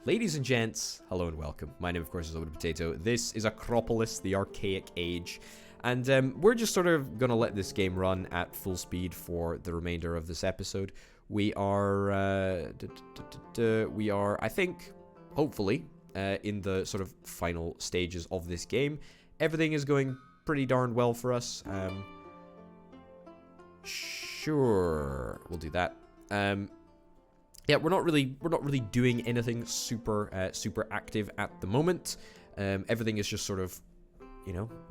Ladies and gents, hello and welcome. My name, of course, is Orbital Potato. This is Acropolis, the Archaic Age. And we're just sort of going to let this game run at full speed for the remainder of this episode. We are, I think, hopefully, in the sort of final stages of this game. Everything is going pretty darn well for us. Sure, we'll do that. Yeah, we're not really doing anything super active at the moment. Everything is just sort of,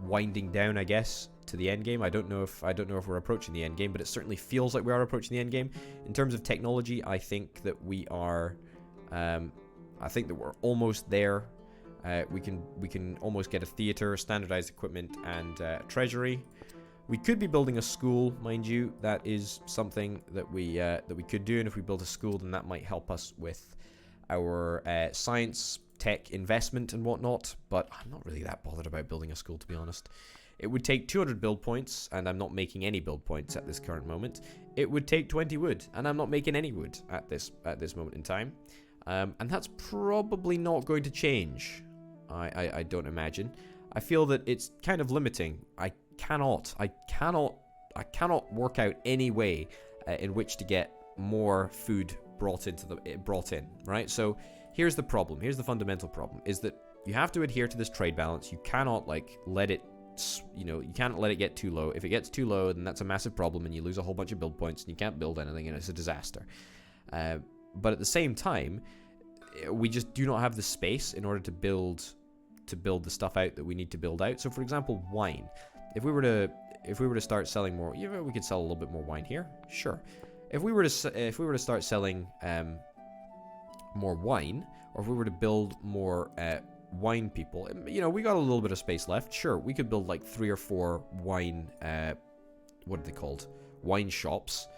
winding down, I guess, to the end game. I don't know if we're approaching the end game, but it certainly feels like we are approaching the end game. In terms of technology, I think that we are. I think that we're almost there. We can almost get a theater, standardized equipment, and a treasury. We could be building a school, mind you. That is something that we could do, and if we build a school, then that might help us with our science, tech investment, and whatnot. But I'm not really that bothered about building a school, to be honest. It would take 200 build points, and I'm not making any build points at this current moment. It would take 20 wood, and I'm not making any wood at this moment in time. And that's probably not going to change. I don't imagine. I feel that it's kind of limiting. I cannot work out any way in which to get more food brought in, right? So here's the problem. Here's the fundamental problem: is that you have to adhere to this trade balance. You cannot let it, you can't let it get too low. If it gets too low, then that's a massive problem, and you lose a whole bunch of build points, and you can't build anything, and it's a disaster. But at the same time, we just do not have the space in order to build the stuff out that we need to build out. So, for example, wine. If we were to start selling more, we could sell a little bit more wine here. Sure. If we were to start selling more wine, or if we were to build more wine people, we got a little bit of space left. Sure, we could build like 3 or 4 wine. What are they called? Wine shops.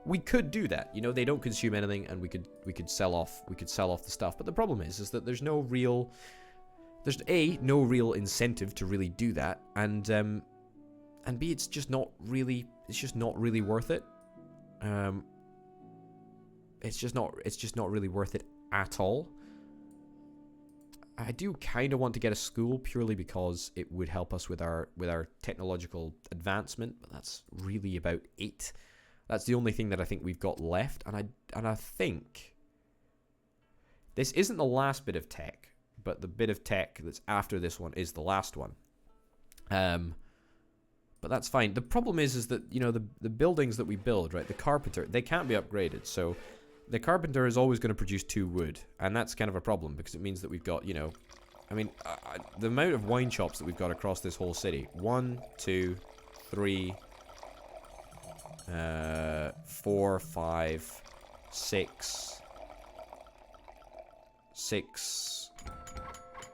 We could do that. They don't consume anything, and we could sell off the stuff. But the problem is that there's no real incentive to really do that, and B, it's just not really worth it. It's just not really worth it at all. I do kind of want to get a school purely because it would help us with our technological advancement, but that's really about it. That's the only thing that I think we've got left, and I think this isn't the last bit of tech, but the bit of tech that's after this one is the last one. But that's fine. The problem is that, the buildings that we build, right, the carpenter, they can't be upgraded. So the carpenter is always going to produce 2 wood, and that's kind of a problem because it means that we've got, the amount of wine shops that we've got across this whole city. 1, 2, 3, 4, 5, 6.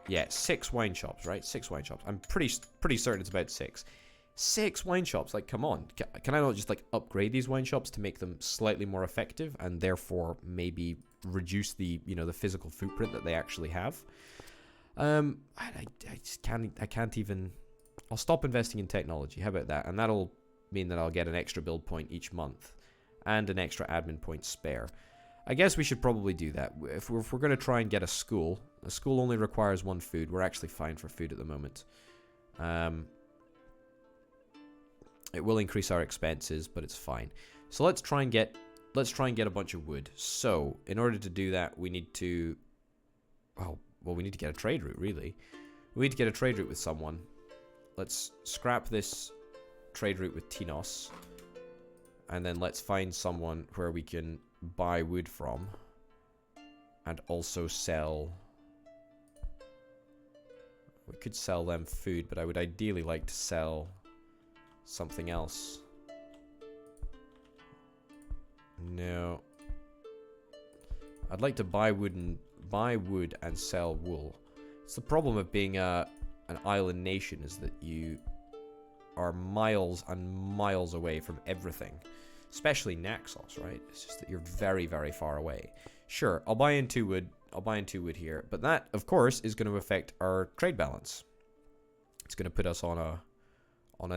Yeah, 6 wine shops, right? 6 wine shops. I'm pretty certain it's about 6. 6 wine shops, like, come on. Can I not just, upgrade these wine shops to make them slightly more effective and therefore maybe reduce the, the physical footprint that they actually have? I just can't even... I'll stop investing in technology. How about that? And that'll mean that I'll get an extra build point each month and an extra admin point spare. I guess we should probably do that. If we're going to try and get a school only requires 1 food. We're actually fine for food at the moment. It will increase our expenses, but it's fine. So let's try and get a bunch of wood. So in order to do that, we need to, we need to get a trade route. Really, we need to get a trade route with someone. Let's scrap this trade route with Tinos, and then let's find someone where we can buy wood from and also sell. We could sell them food, but I would ideally like to sell something else. No, I'd like to buy wood and sell wool. It's the problem of being an island nation, is that you are miles and miles away from everything. Especially Naxos, right? It's just that you're very, very far away. Sure, I'll buy in 2 wood here, but that, of course, is going to affect our trade balance. It's going to put us on a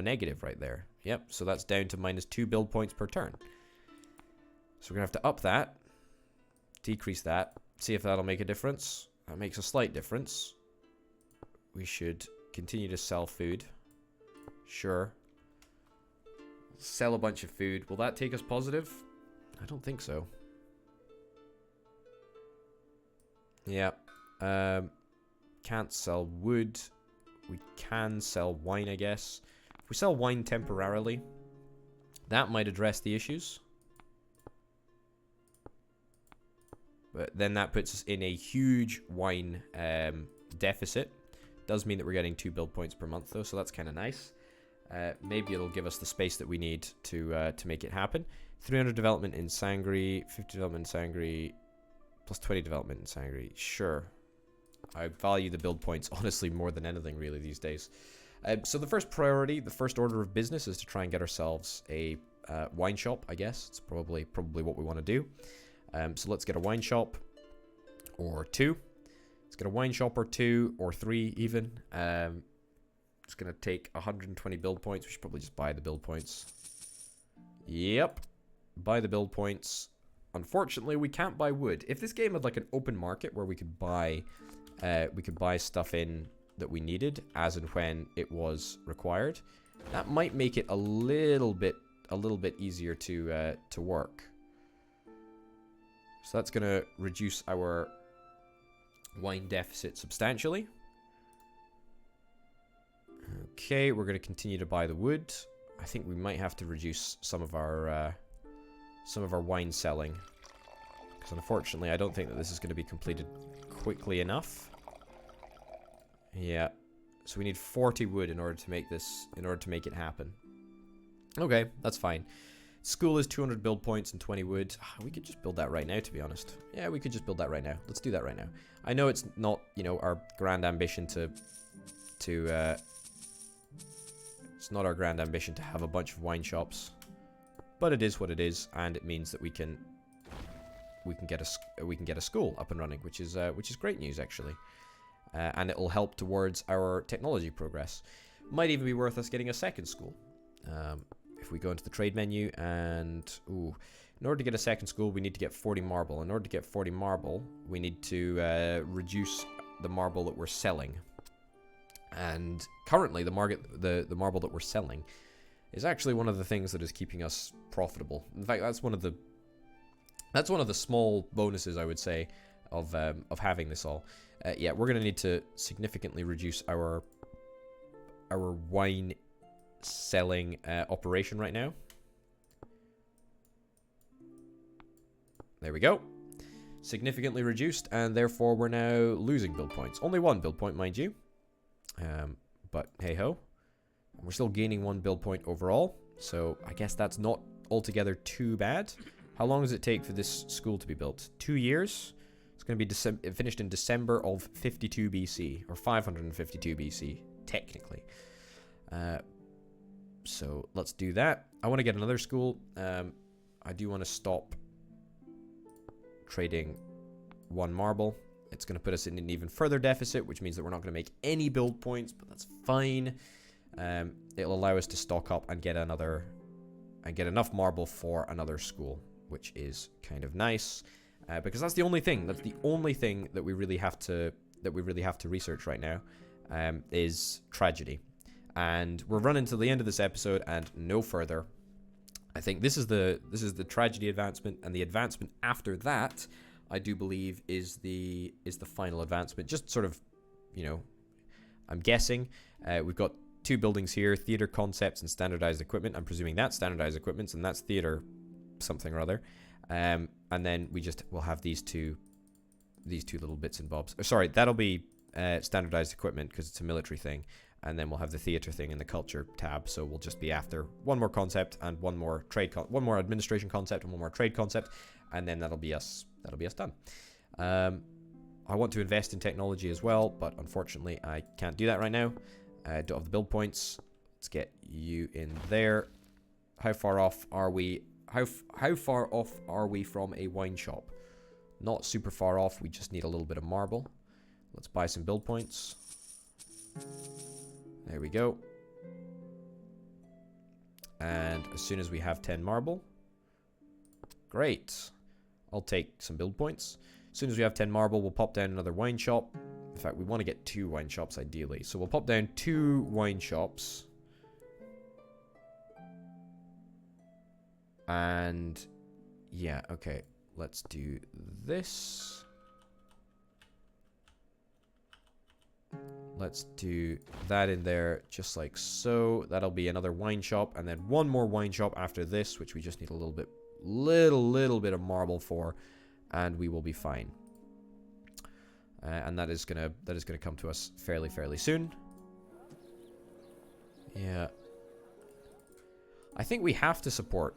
negative right there. Yep, so that's down to -2 build points per turn. So we're going to have to up that, decrease that, See if that'll make a difference. That makes a slight difference. We should continue to sell food. Sure. Sell a bunch of food. Will that take us positive? I don't think so. Yeah. Can't sell wood. We can sell wine, I guess. If we sell wine temporarily, that might address the issues. But then that puts us in a huge wine deficit. Does mean that we're getting 2 build points per month, though, so that's kind of nice. Maybe it'll give us the space that we need to make it happen. 300 development in Sangri, 50 development in Sangri, plus 20 development in Sangri. Sure. I value the build points, honestly, more than anything, really, these days. So the first priority, the first order of business is to try and get ourselves a wine shop, I guess. It's probably what we want to do. So let's get a wine shop or 2. Let's get a wine shop or 2 or 3 even. It's going to take 120 build points. We should probably just buy the build points. Yep. Buy the build points. Unfortunately, we can't buy wood. If this game had like an open market where we could buy stuff in that we needed as and when it was required, that might make it a little bit easier to work. So that's going to reduce our wine deficit substantially. Okay, we're going to continue to buy the wood. I think we might have to reduce some of our wine selling, because unfortunately I don't think that this is going to be completed quickly enough. Yeah, so we need 40 wood in order to make it happen. Okay, that's fine. School is 200 build points and 20 wood. We could just build that right now, to be honest. Yeah, we could just build that right now. Let's do that right now. I know it's not, our grand ambition it's not our grand ambition to have a bunch of wine shops, but it is what it is, and it means that we can get a school up and running, which is great news, actually. And it'll help towards our technology progress. Might even be worth us getting a second school. If we go into the trade menu and... Ooh, in order to get a second school, we need to get 40 marble. In order to get 40 marble, we need to reduce the marble that we're selling. And currently, the marble that we're selling is actually one of the things that is keeping us profitable. In fact, that's one of the small bonuses, I would say, of having this all. Yeah, we're going to need to significantly reduce our wine selling operation right now. There we go. Significantly reduced, and therefore we're now losing build points. Only 1 build point, mind you. But hey-ho. We're still gaining 1 build point overall, so I guess that's not altogether too bad. How long does it take for this school to be built? 2 years? It's going to be finished in December of 52 BC, or 552 BC, technically. So let's do that. I want to get another school. I do want to stop trading 1 marble. It's going to put us in an even further deficit, which means that we're not going to make any build points, but that's fine. It'll allow us to stock up and get enough marble for another school, which is kind of nice, because that's the only thing. That's the only thing that we really have to research right now, is tragedy. And we're running to the end of this episode and no further. I think this is the tragedy advancement, and the advancement after that, I do believe, is the final advancement. Just sort of, I'm guessing. We've got 2 buildings here: theater concepts and standardized equipment. I'm presuming that's standardized equipment, and that's theater something or other. And then we'll have these two little bits and bobs. Sorry, that'll be standardized equipment because it's a military thing. And then we'll have the theater thing in the culture tab. So we'll just be after 1 more concept and 1 more one more administration concept and 1 more trade concept, and then that'll be us done. I want to invest in technology as well, but unfortunately I can't do that right now. I don't have the build points. Let's get you in there. How far off are we? How far off are we from a wine shop? Not super far off. We just need a little bit of marble. Let's buy some build points. There we go. And as soon as we have 10 marble, great. I'll take some build points. As soon as we have 10 marble, we'll pop down another wine shop. In fact, we want to get 2 wine shops ideally. So we'll pop down 2 wine shops. And yeah, okay. Let's do this. Let's do that in there just like so. That'll be another wine shop, and then 1 more wine shop after this, which we just need a little bit of marble for, and we will be fine. And that is gonna come to us fairly soon. Yeah. I think we have to support.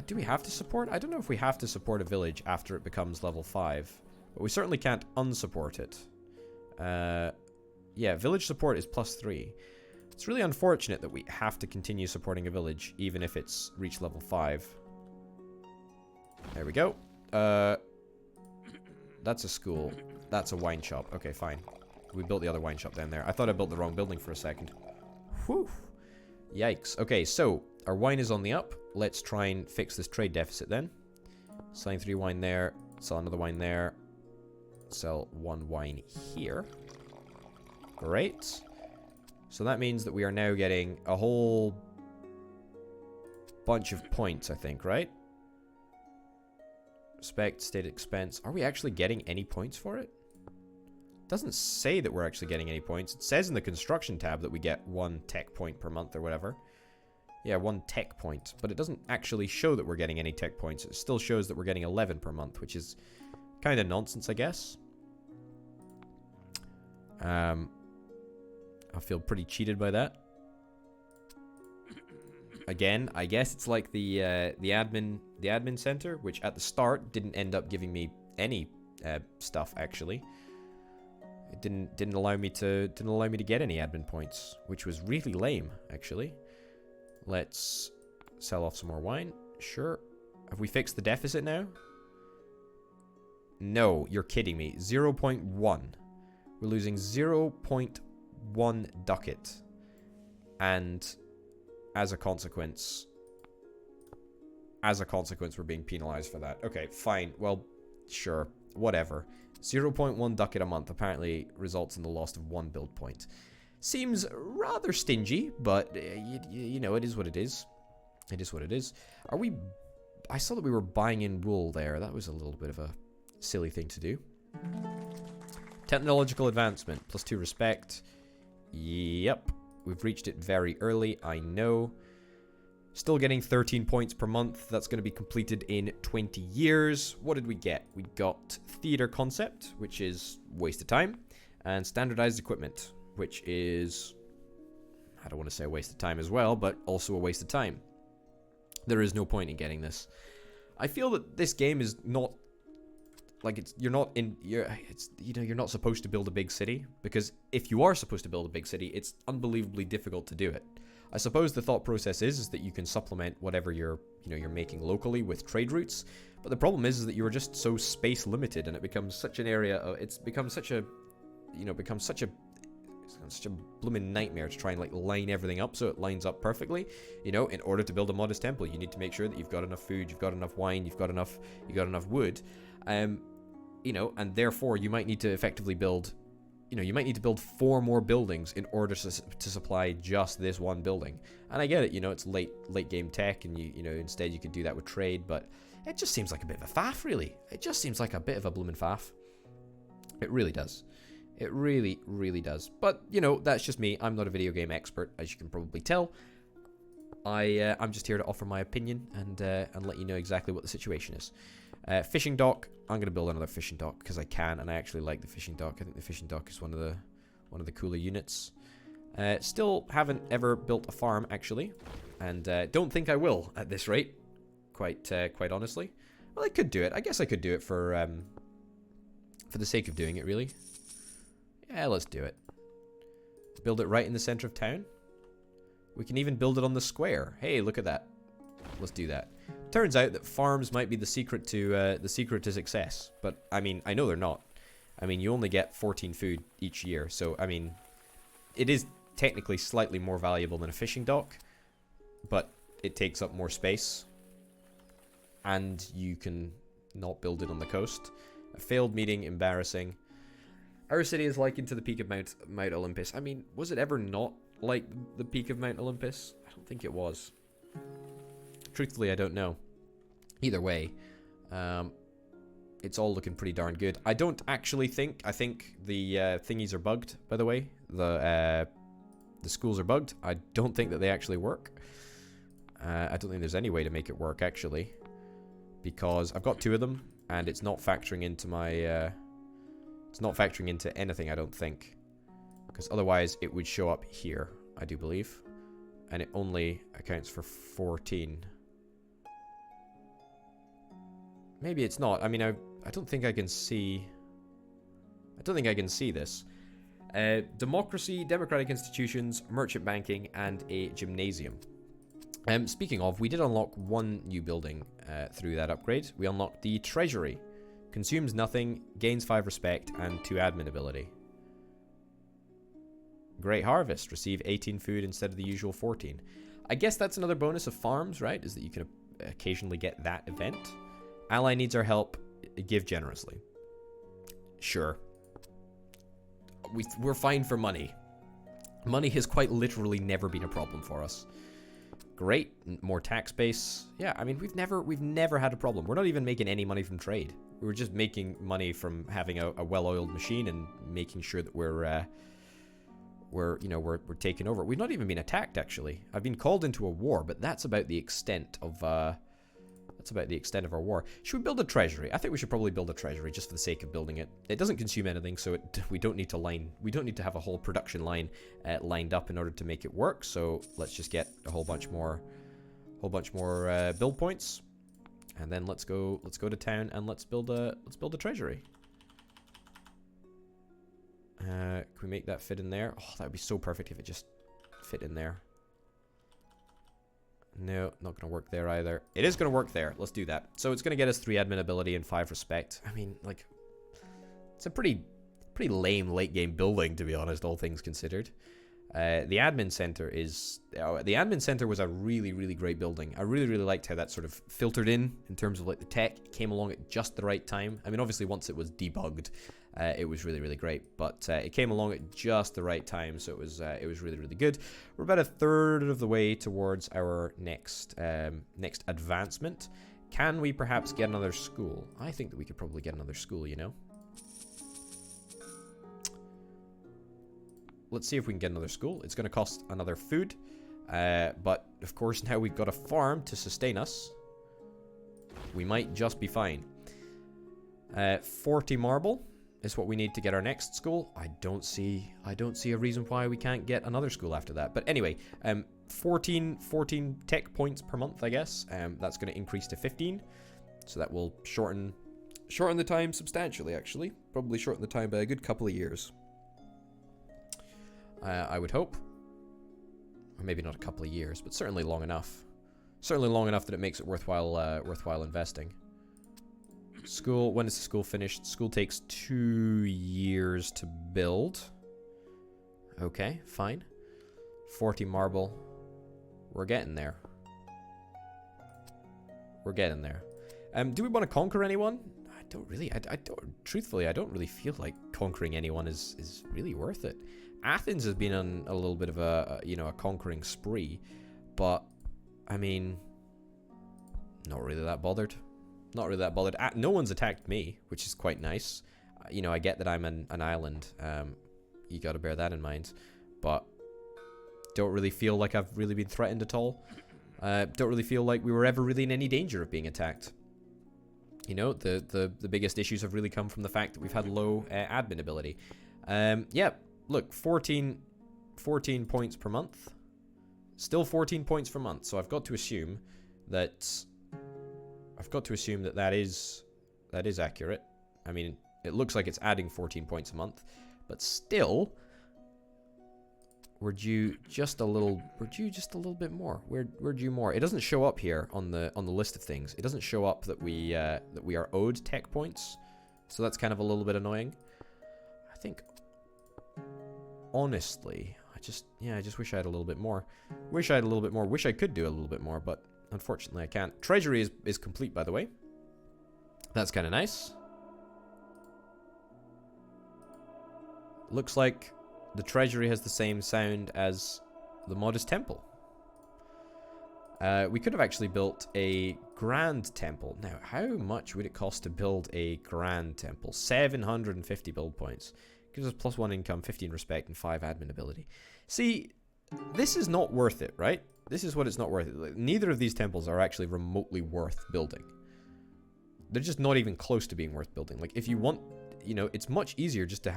Do we have to support? I don't know if we have to support a village after it becomes level 5. But we certainly can't unsupport it. Yeah, village support is +3. It's really unfortunate that we have to continue supporting a village, even if it's reached level 5. There we go. That's a school. That's a wine shop. Okay, fine. We built the other wine shop down there. I thought I built the wrong building for a second. Whew. Yikes. Okay, so our wine is on the up. Let's try and fix this trade deficit then. Selling 3 wine there. Sell another wine there. Sell 1 wine here. Great. So that means that we are now getting a whole bunch of points, I think, right? Respect, state expense. Are we actually getting any points for it? It doesn't say that we're actually getting any points. It says in the construction tab that we get 1 tech point per month or whatever. Yeah, 1 tech point. But it doesn't actually show that we're getting any tech points. It still shows that we're getting 11 per month, which is kind of nonsense, I guess. I feel pretty cheated by that. Again, I guess it's like the admin center, which at the start didn't end up giving me any stuff actually. It didn't allow me to get any admin points, which was really lame actually. Let's sell off some more wine. Sure. Have we fixed the deficit now? No, you're kidding me. 0.1. We're losing 0.1 ducat. And as a consequence, we're being penalized for that. Okay, fine. Well, sure. Whatever. 0.1 ducat a month apparently results in the loss of 1 build point. Seems rather stingy, but you know, it is what it is. It is what it is. Are we... I saw that we were buying in wool there. That was a little bit of a silly thing to do. Technological advancement. +2 respect. Yep. We've reached it very early, I know. Still getting 13 points per month. That's going to be completed in 20 years. What did we get? We got theater concept, which is waste of time. And standardized equipment, which is... I don't want to say a waste of time as well, but also a waste of time. There is no point in getting this. I feel that this game is not... Like, you're not supposed to build a big city, because if you are supposed to build a big city, it's unbelievably difficult to do it. I suppose the thought process is that you can supplement whatever you're making locally with trade routes, but the problem is that you are just so space limited, and it becomes such an area of, it's such a blooming nightmare to try and like line everything up so it lines up perfectly. You know, in order to build a modest temple, you need to make sure that you've got enough food, you've got enough wine, you've got enough wood. You know, and therefore you might need to effectively build, you might need to build 4 more buildings in order to supply just this one building. And I get it, it's late game tech, and instead you could do that with trade, but it just seems like a bit of a faff, really. It just seems like a bit of a bloomin' faff. It really does. It really, really does. But, that's just me. I'm not a video game expert, as you can probably tell. I'm just here to offer my opinion and let you know exactly what the situation is. Fishing dock. I'm going to build another fishing dock because I can, and I actually like the fishing dock. I think the fishing dock is one of the cooler units. Still haven't ever built a farm, actually, and don't think I will at this rate. Quite honestly. Well, I could do it. I guess I could do it for the sake of doing it, really. Yeah, let's do it. Build it right in the center of town. We can even build it on the square. Hey, look at that. Let's do that. Turns out that farms might be the secret to success, but I mean, I know they're not. I mean, you only get 14 food each year, so I mean, it is technically slightly more valuable than a fishing dock, but it takes up more space, and you can not build it on the coast. A failed meeting, embarrassing. Our city is likened to the peak of Mount Olympus. I mean, was it ever not like the peak of Mount Olympus? I don't think it was. Truthfully, I don't know. Either way, it's all looking pretty darn good. I don't actually think... I think the thingies are bugged, by the way. The schools are bugged. I don't think that they actually work. I don't think there's any way to make it work, actually. Because I've got 2 of them, and it's not factoring into my... it's not factoring into anything, I don't think. Because otherwise, it would show up here, I do believe. And it only accounts for 14. Maybe it's not. I mean, I don't think I can see... I don't think I can see this. Democracy, democratic institutions, merchant banking, and a gymnasium. Speaking of, we did unlock 1 new building through that upgrade. We unlocked the treasury. Consumes nothing, gains 5 respect, and 2 admin ability. Great harvest. Receive 18 food instead of the usual 14. I guess that's another bonus of farms, right? Is that you can occasionally get that event. Ally needs our help. Give generously. Sure. We're fine for money. Money has quite literally never been a problem for us. Great. More tax base. Yeah, I mean, we've never had a problem. We're not even making any money from trade. We're just making money from having a well-oiled machine and making sure that we're taking over. We've not even been attacked, actually. I've been called into a war, but that's about the extent of our war. Should we build a treasury? I think we should probably build a treasury just for the sake of building it. It doesn't consume anything, so we don't need to have a whole production line lined up in order to make it work. So let's just get a whole bunch more build points, and then let's go to town and let's build a treasury. Can we make that fit in there? Oh, that would be so perfect if it just fit in there. No, not going to work there either. It is going to work there. Let's do that. So it's going to get us 3 admin ability and 5 respect. I mean, like, it's a pretty lame late game building, to be honest, all things considered. The admin center is... the admin center was a really, really great building. I really, really liked how that sort of filtered in terms of, like, the tech. It came along at just the right time. I mean, obviously, once it was debugged, it was really, really great. But it came along at just the right time, so it was really, really good. We're about 1/3 of the way towards our next advancement. Can we perhaps get another school? I think that we could probably get another school, you know? Let's see if we can get another school. It's going to cost another food. But, of course, now we've got a farm to sustain us. We might just be fine. 40 marble is what we need to get our next school. I don't see a reason why we can't get another school after that. But anyway, 14 tech points per month, I guess. That's going to increase to 15. So that will shorten the time substantially, actually. Probably shorten the time by a good couple of years. I would hope. Or maybe not a couple of years, but certainly long enough. Certainly long enough that it makes it worthwhile investing. School, when is the school finished? School takes 2 years to build. Okay, fine. 40 marble. We're getting there. We're getting there. Do we want to conquer anyone? I don't really. Truthfully, I don't really feel like conquering anyone is really worth it. Athens has been on a little bit of a conquering spree, but I mean, not really that bothered. Not really that bothered. No one's attacked me, which is quite nice. I get that I'm an island. You got to bear that in mind, but don't really feel like I've really been threatened at all. Don't really feel like we were ever really in any danger of being attacked. The biggest issues have really come from the fact that we've had low admin ability. Yeah. Look, 14 points per month. Still 14 points per month. So I've got to assume that that is accurate. I mean, it looks like it's adding 14 points a month, but still we're due just a little bit more. We're due more. It doesn't show up here on the list of things. It doesn't show up that we are owed tech points. So that's kind of a little bit annoying. I think honestly, I just wish I had a little bit more. Wish I could do a little bit more, but unfortunately I can't. Treasury is complete, by the way. That's kind of nice. Looks like the treasury has the same sound as the modest temple. We could have actually built a grand temple. Now, how much would it cost to build a grand temple? 750 build points. Gives us +1 income, 15 respect, and 5 admin ability. See, this is not worth it, right? This is what it's not worth it. Like, neither of these temples are actually remotely worth building. They're just not even close to being worth building. Like, if you want, you know, it's much easier just to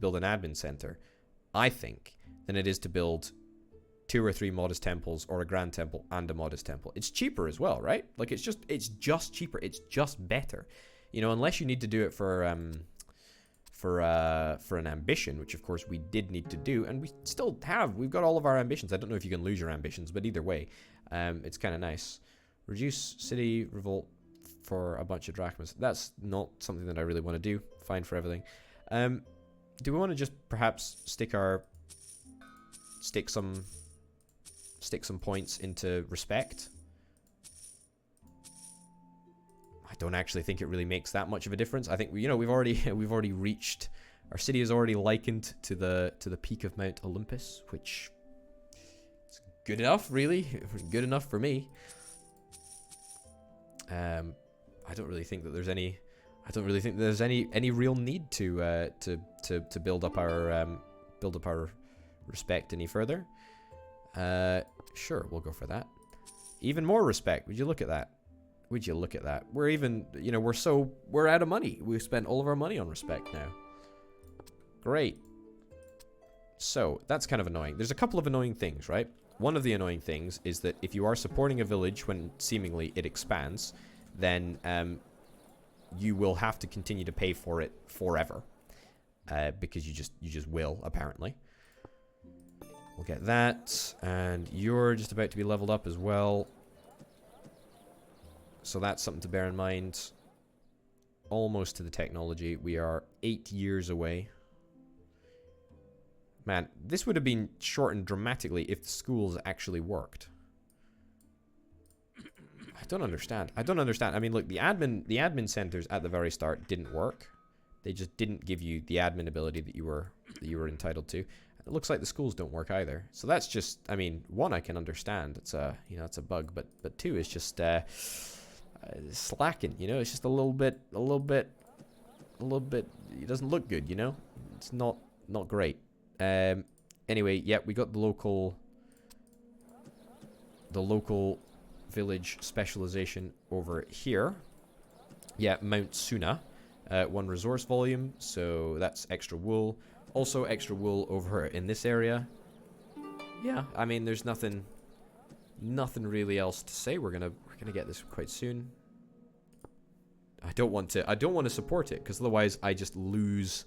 build an admin center, I think, than it is to build 2 or 3 modest temples or a grand temple and a modest temple. It's cheaper as well, right? Like, it's just cheaper. It's just better. You know, unless you need to do it for an ambition, which of course we did need to do, and we still have. We've got all of our ambitions. I don't know if you can lose your ambitions, but either way, it's kind of nice. Reduce city revolt for a bunch of drachmas. That's not something that I really want to do. Fine for everything. Do we want to just perhaps stick some points into respect? I don't actually think it really makes that much of a difference. I think we've already reached, our city is already likened to the peak of Mount Olympus, which is good enough, really. Good enough for me. I don't really think that there's any. I don't really think there's any real need to build up our respect any further. Sure, we'll go for that. Even more respect. Would you look at that? Would you look at that? We're even, you know, we're out of money. We've spent all of our money on respect now. Great. So, that's kind of annoying. There's a couple of annoying things, right? One of the annoying things is that if you are supporting a village when seemingly it expands, then you will have to continue to pay for it forever. Because you just will, apparently. We'll get that, and you're just about to be leveled up as well. So that's something to bear in mind. Almost to the technology. We are 8 years away. Man, this would have been shortened dramatically if the schools actually worked. I don't understand. I mean, look, the admin centers at the very start didn't work. They just didn't give you the admin ability that you were entitled to. It looks like the schools don't work either. So that's just, I mean, one, I can understand. It's a, you know, it's a bug, but two, it's just slacking, you know? It's just a little bit, it doesn't look good, you know? It's not great. Anyway, yeah, we got the local village specialization over here. Yeah, Mount Suna. 1 resource volume, so that's extra wool. Also extra wool over in this area. Yeah, I mean, there's nothing really else to say. We're gonna get this quite soon. I don't want to support it, because otherwise I lose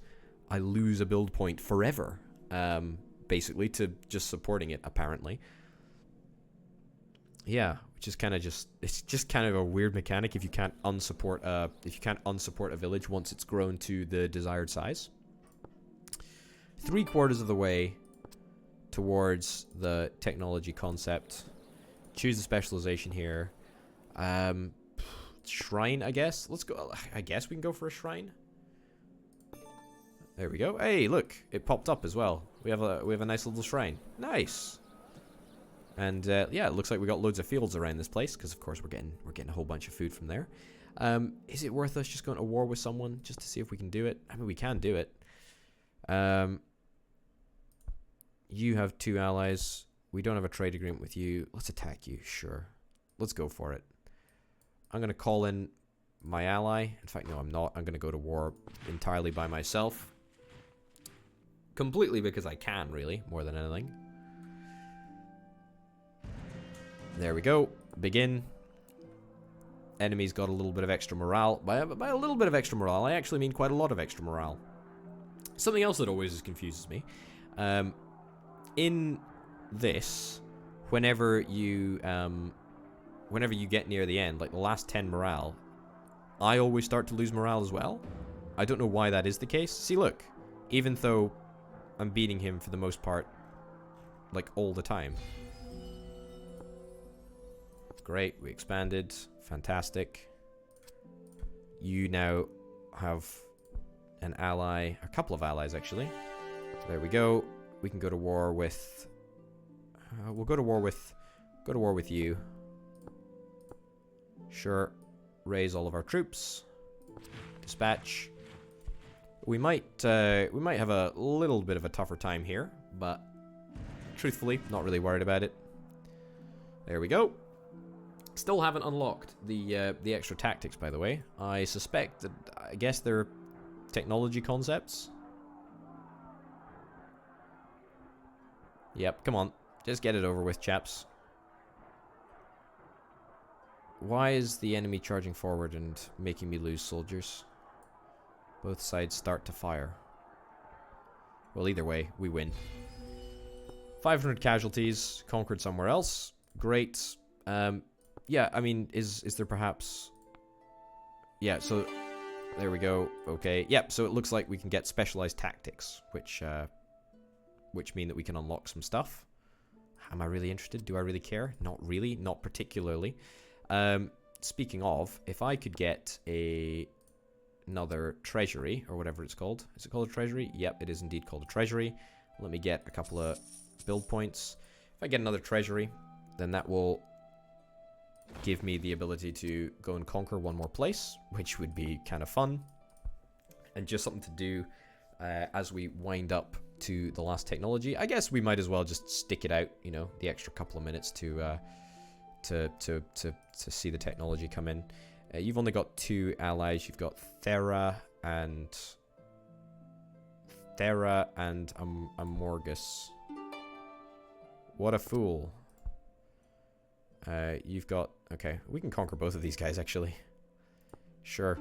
a build point forever. Basically, to just supporting it, apparently. Yeah, which is it's just kind of a weird mechanic if you can't unsupport a village once it's grown to the desired size. 3/4 of the way towards the technology concept. Choose the specialization here. Shrine, I guess. Let's go. I guess we can go for a shrine. There we go. Hey, look, it popped up as well. We have a nice little shrine. Nice. And yeah, it looks like we got loads of fields around this place because, of course, we're getting a whole bunch of food from there. Is it worth us just going to war with someone just to see if we can do it? I mean, we can do it. You have 2 allies. We don't have a trade agreement with you. Let's attack you. Sure. Let's go for it. I'm going to call in my ally. In fact, no, I'm not. I'm going to go to war entirely by myself. Completely because I can, really, more than anything. There we go. Begin. Enemies got a little bit of extra morale. By a little bit of extra morale, I actually mean quite a lot of extra morale. Something else that always confuses me. In this, whenever you get near the end, like the last 10 morale, I always start to lose morale as well. I don't know why that is the case. See, look. Even though I'm beating him for the most part, like all the time. Great, we expanded. Fantastic. You now have an ally, a couple of allies actually. There we go. We can go to war with. We'll go to war with you. Sure. Raise all of our troops. Dispatch. We might have a little bit of a tougher time here, but truthfully, not really worried about it. There we go. Still haven't unlocked the extra tactics, by the way. I suspect that, I guess they're technology concepts. Yep, come on. Just get it over with, chaps. Why is the enemy charging forward and making me lose soldiers? Both sides start to fire. Well, either way, we win. 500 casualties, conquered somewhere else. Great. Yeah, I mean, is there perhaps... Yeah, so... There we go. Okay. Yep, so it looks like we can get specialized tactics, which mean that we can unlock some stuff. Am I really interested? Do I really care? Not really. Not particularly. Speaking of, if I could get another treasury, or whatever it's called. Is it called a treasury? Yep, it is indeed called a treasury. Let me get a couple of build points. If I get another treasury, then that will give me the ability to go and conquer one more place, which would be kind of fun. And just something to do as we wind up to the last technology. I guess we might as well just stick it out, you know, the extra couple of minutes to see the technology come in. You've only got 2 allies. You've got Thera and Amorgus. What a fool. You've got... Okay, we can conquer both of these guys, actually. Sure.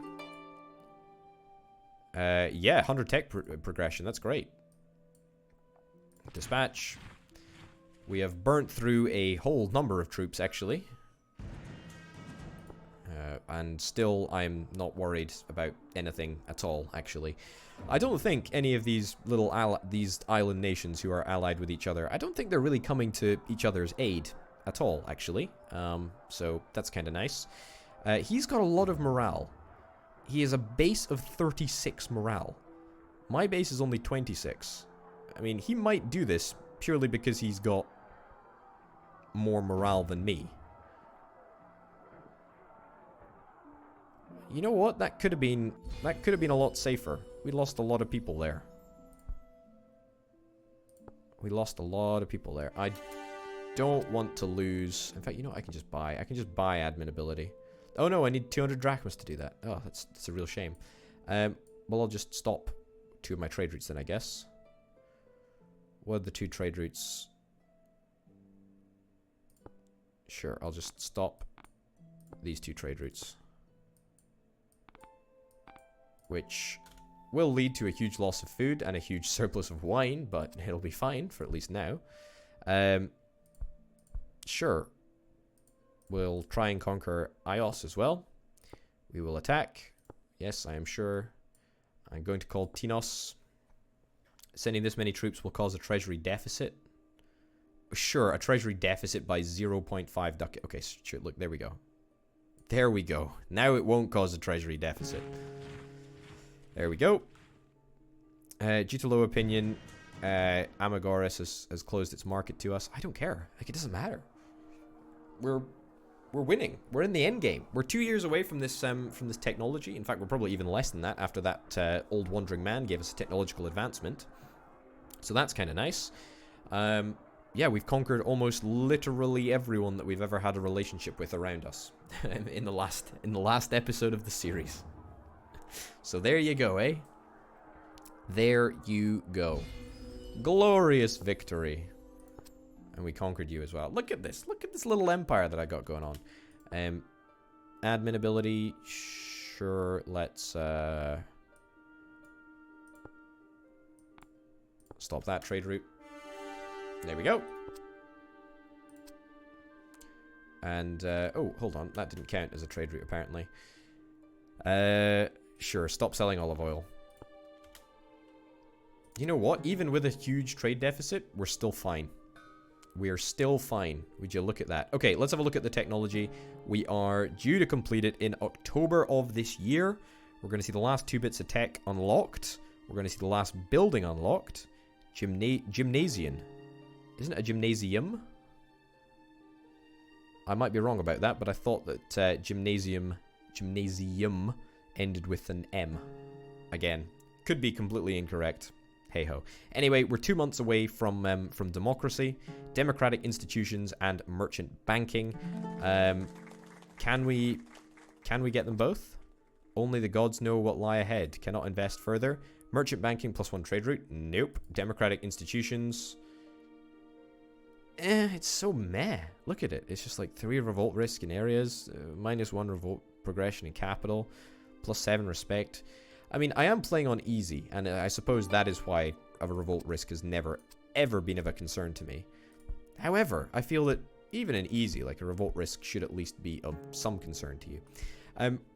Yeah, 100 tech progression. That's great. Dispatch. We have burnt through a whole number of troops, actually. And still, I'm not worried about anything at all, actually. I don't think any of these these island nations who are allied with each other, I don't think they're really coming to each other's aid at all, actually. So that's kind of nice. He's got a lot of morale. He has a base of 36 morale. My base is only 26. I mean, he might do this purely because he's got more morale than me. You know what? That could have been a lot safer. We lost a lot of people there. We lost a lot of people there. I don't want to lose. In fact, you know what? I can just buy admin ability. Oh no, I need 200 drachmas to do that. Oh, that's a real shame. Well, I'll just stop 2 of my trade routes then, I guess. What are the 2 trade routes? Sure, I'll just stop these 2 trade routes. Which will lead to a huge loss of food and a huge surplus of wine, but it'll be fine for at least now. Sure. We'll try and conquer Ios as well. We will attack. Yes, I am sure. I'm going to call Tinos. Sending this many troops will cause a treasury deficit. Sure, a treasury deficit by 0.5 ducat. Okay, sure, look, there we go. There we go. Now it won't cause a treasury deficit. There we go. Due to low opinion, Amagoras has closed its market to us. I don't care. Like, it doesn't matter. We're winning. We're in the end game. We're 2 years away from this technology. In fact, we're probably even less than that after that old wandering man gave us a technological advancement. So that's kind of nice. Yeah, we've conquered almost literally everyone that we've ever had a relationship with around us in the last episode of the series. So there you go, eh? There you go. Glorious victory. And we conquered you as well. Look at this. Look at this little empire that I got going on. Admin ability. Sure, let's stop that trade route. There we go. And, oh, hold on. That didn't count as a trade route, apparently. Sure, stop selling olive oil. You know what? Even with a huge trade deficit, we're still fine. We are still fine. Would you look at that? Okay, let's have a look at the technology. We are due to complete it in October of this year. We're going to see the last 2 bits of tech unlocked. We're going to see the last building unlocked. Gymnasium. Isn't it a gymnasium? I might be wrong about that, but I thought that gymnasium ended with an M. Again, could be completely incorrect. Hey ho. Anyway, we're 2 months away from democracy, democratic institutions, and merchant banking. Can we get them both? Only the gods know what lie ahead. Cannot invest further. Merchant banking +1 trade route. Nope. Democratic institutions. It's so meh. Look at it. It's just like 3 revolt risk in areas, -1 revolt progression in capital, +7 respect. I mean, I am playing on easy, and I suppose that is why a revolt risk has never, ever been of a concern to me. However, I feel that even in easy, like a revolt risk should at least be of some concern to you.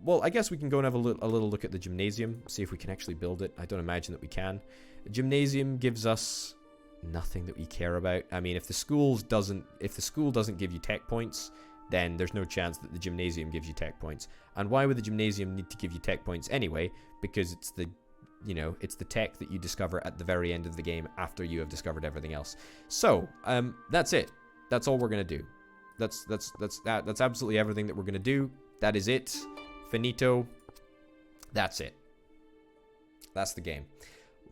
Well, I guess we can go and have a little look at the gymnasium, see if we can actually build it. I don't imagine that we can. The gymnasium gives us nothing that we care about. I mean, if the school doesn't give you tech points, then there's no chance that the gymnasium gives you tech points. And why would the gymnasium need to give you tech points anyway? Because it's the tech that you discover at the very end of the game after you have discovered everything else. So, that's it. That's all we're gonna do. That's absolutely everything that we're gonna do. That is it. Finito. That's it. That's the game.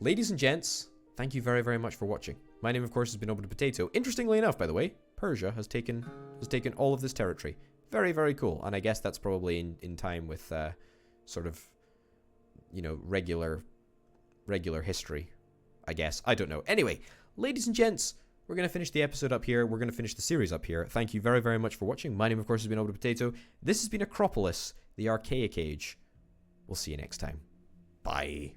Ladies and gents, thank you very, very much for watching. My name, of course, has been Orbital Potato. Interestingly enough, by the way, Persia has taken all of this territory. Very, very cool. And I guess that's probably in time with sort of, you know, regular history, I guess. I don't know. Anyway, ladies and gents, we're going to finish the episode up here. We're going to finish the series up here. Thank you very, very much for watching. My name, of course, has been Orbital Potato. This has been Acropolis, the Archaic Age. We'll see you next time. Bye.